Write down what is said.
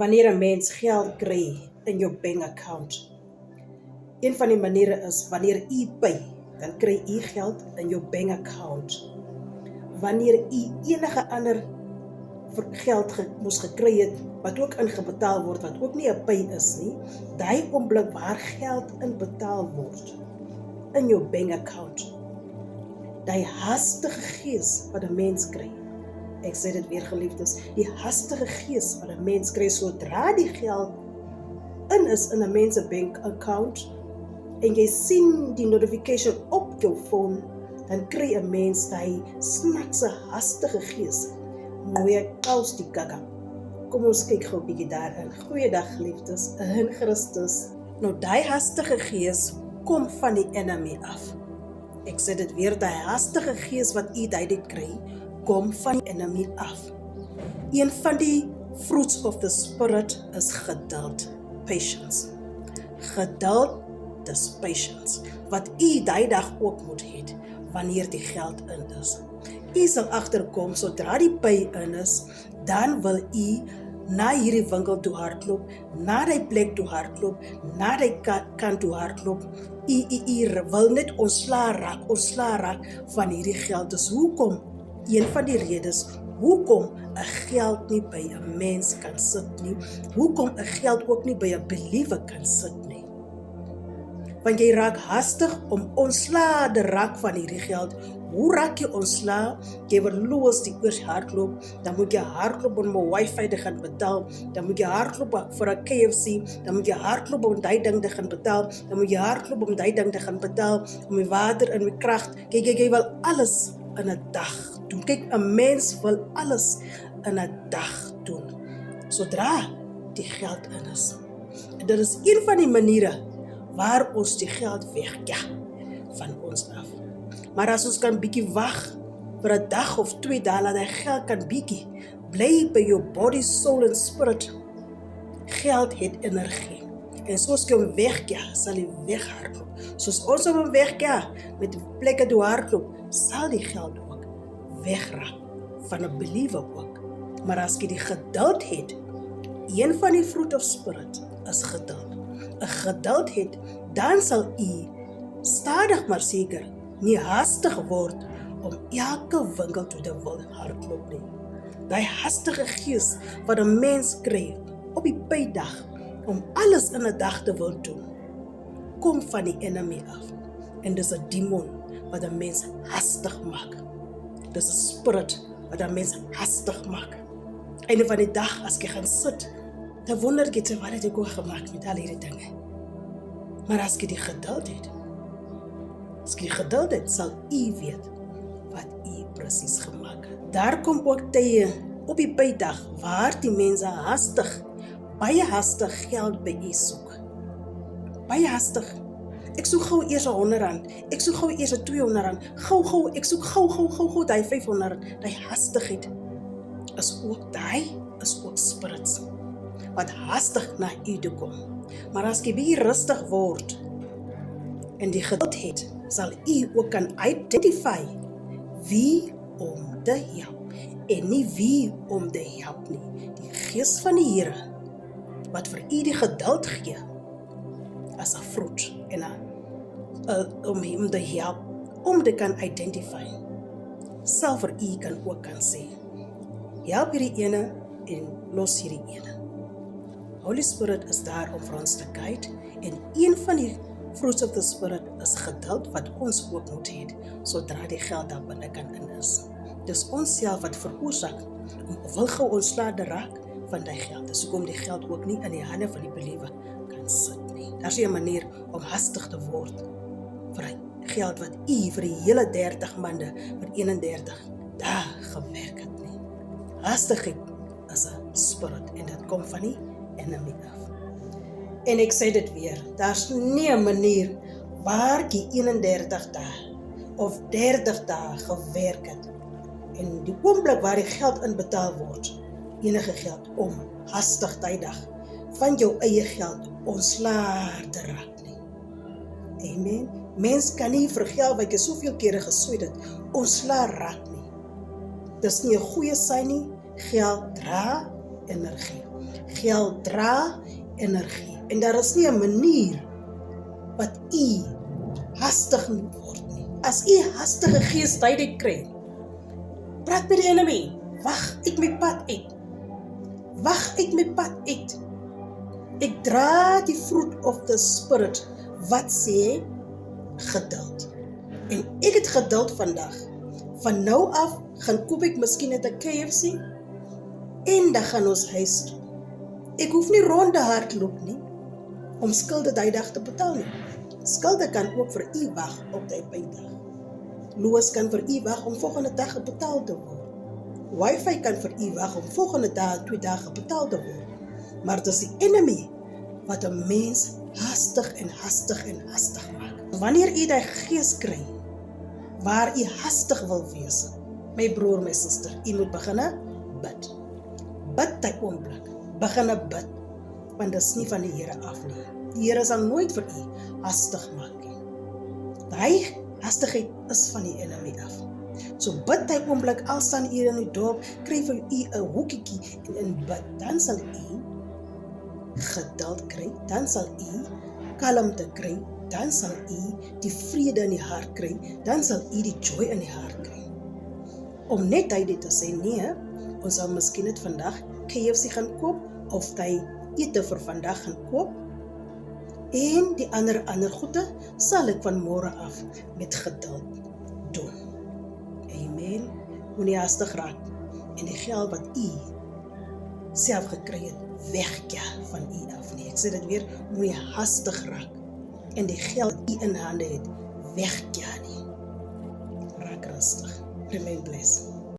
Wanneer 'n mens geld kry in jou bank account, een van die maniere is wanneer u pay, dan kry u geld in jou bank account. Wanneer u enige ander geld moes gekry het, wat ook ingebetaal word, wat ook nie 'n pay is nie, daai oomblik waar geld inbetaal word in jou bank account, daai hastige gees wat 'n mens kry, ek sê dit weer geliefdes, die hastige gees wat 'n mens kry sodra die geld in is in 'n mens se bank account en jy sien die notification op jou phone, dan kry 'n mens daai snaakse hastige gees. Mooie kous die gaga. Kom ons kyk gou 'n bietjie daarin. Goeiedag geliefdes in Christus. Nou daai hastige gees kom van die enemy af. Ek sê dit weer, daai hastige gees wat u dit kry, kom van die enemy af. Een van die fruits of the spirit is geduld, patience. Geduld, dis patience, wat u die dag ook moet hê, wanneer die geld in is. U sal agterkom, sodra die pay in is, dan wil u na hierdie winkel toe hardloop, na die plek toe hardloop, na die kant toe hardloop. U wil net ontslae raak van hierdie geld. Dus hoekom? Een van die redes, hoekom 'n geld nie by 'n mens kan sit nie, hoekom 'n geld ook nie by 'n believer kan sit nie. Want jy raak hastig om ontslae te raak van hierdie geld. Hoe raak jy ontslae? Jy wil los die oors hardloop, dan moet jy hardloop om 'n wifi te gaan betaal, dan moet jy hardloop vir 'n KFC, dan moet jy hardloop om die ding te gaan betaal, dan moet jy hardloop om die ding te gaan betaal, om die water en die krag. Kyk, jy wil alles in 'n dag doen. Kyk, 'n mens wil alles in 'n dag doen, sodra die geld in is. En dit is een van die maniere waar ons die geld wegjaag van ons af. Maar as ons kan bietjie wag vir 'n dag of 2 dae, dat hy geld kan bietjie bly by jou body, soul en spirit. Geld het energie. En soos jy hom wegjaag, sal hy weghardloop. Soos ons hom wegjaag met plekke toe hardloop, sal die geld ook wegraak van 'n believer ook. Maar as jy die geduld het, een van die fruit of spirit is geduld. 'n geduld het, dan sal u stadig maar seker nie hastig word om elke winkel toe te wil hardloop nie. Daai hastige gees wat 'n mens kry op die paydag om alles in 'n dag te wil doen, kom van die enemy af. En dis 'n demon wat 'n mens hastig maak. Dis 'n spirit wat 'n mens hastig maak. Einde van die dag, as jy gaan sit, dan wonder jy wat het ek ook gemaak met al hierdie dinge. Maar as jy die geduld het, sal u weet wat u presies gemaak het. Daar kom ook tye op die paydag waar die mense baie hastig geld by u soek. Baie hastig. Ek soek gou eers R100, ek soek gou eers R200, gou, ek soek gou die R500, die hastigheid is ook spirits wat hastig na u toe kom. Maar as jy bietjie rustig word en die geduld het, sal u ook kan identify wie om te help en nie wie om te help nie. Die gees van die Here wat vir u die geduld gee as 'n fruit en om hom te help, om te kan identify, sal vir u kan sê, help hierdie ene en los hierdie ene. Holy Spirit is daar om vir ons te guide, en een van die fruits of the Spirit is geduld wat ons ook moet hê, sodra die geld daar binne kan in is. Dis ons self wat veroorsaak om wil gou ontslae te raak van die geld. Dis hoekom die geld ook nie in die hande van die beliewer kan sit nie. Daar's nie 'n manier om hastig te word vir die geld wat u vir die hele 30 maande, vir 31 dae gewerk het nie. Hastigheid is 'n spirit en dit kom van die enemy af. En ek sê dit weer, daar's nie 'n manier waar jy 31 dae of 30 dae gewerk het en die oomblik waar die geld inbetaal word, enige geld om hastig tydig van jou eie geld ontslae te raak nie. Amen. Mens kan nie vir geld wat jy soveel kere gesweet het, ontslae raak nie. Dis nie 'n goeie sein nie. Geld dra energie. Geld dra energie. En daar is nie 'n manier wat u hastig moet word nie. As u hastige geesdheid kry, praat met die enemy. Wag uit my pad uit. Wag uit my pad uit. Ek dra die fruit of the spirit wat sê geduld. En ek het geduld vandag. Van nou af gaan koop ek miskien net 'n KFC en dan gaan ons huis toe. Ek hoef nie rond te hardloop nie om skulde daai dag te betaal nie. Skulde kan ook vir u wag op daai paydag. Loos kan vir u wag om volgende dag betaal te word. Wifi kan vir u wag om volgende dag 2 dae betaal te word. Maar dit is die enemy wat 'n mens hastig maak. Wanneer u daai gees kry waar u hastig wil wees, my broer, my suster, u moet begin bid. Bid daai oomblik. Begin bid, want dit is nie van die Here af nie. Die Here sal nooit vir u hastig maak nie. Daai hastigheid is van die enemy af. So bid daai oomblik, al staan u in die dorp, kry vir u 'n hoekietjie en in bid, dan sal u geduld kry, dan sal u kalmte kry, dan sal u die vrede in die hart kry, dan sal u die joy in die hart kry. Om net dit te sê, nee, ons sal miskien net vandag KFC gaan koop, of die ete vir vandag gaan koop, en die ander goede sal ek van môre af met geduld doen. Amen. Moenie hastig raak en die geld wat u self gekry het, wegjaag van u af nie. Ek sê dit weer, moenie hastig raak en die geld wat u in hande het, wegjaag nie. Raak rustig. Remain blessed.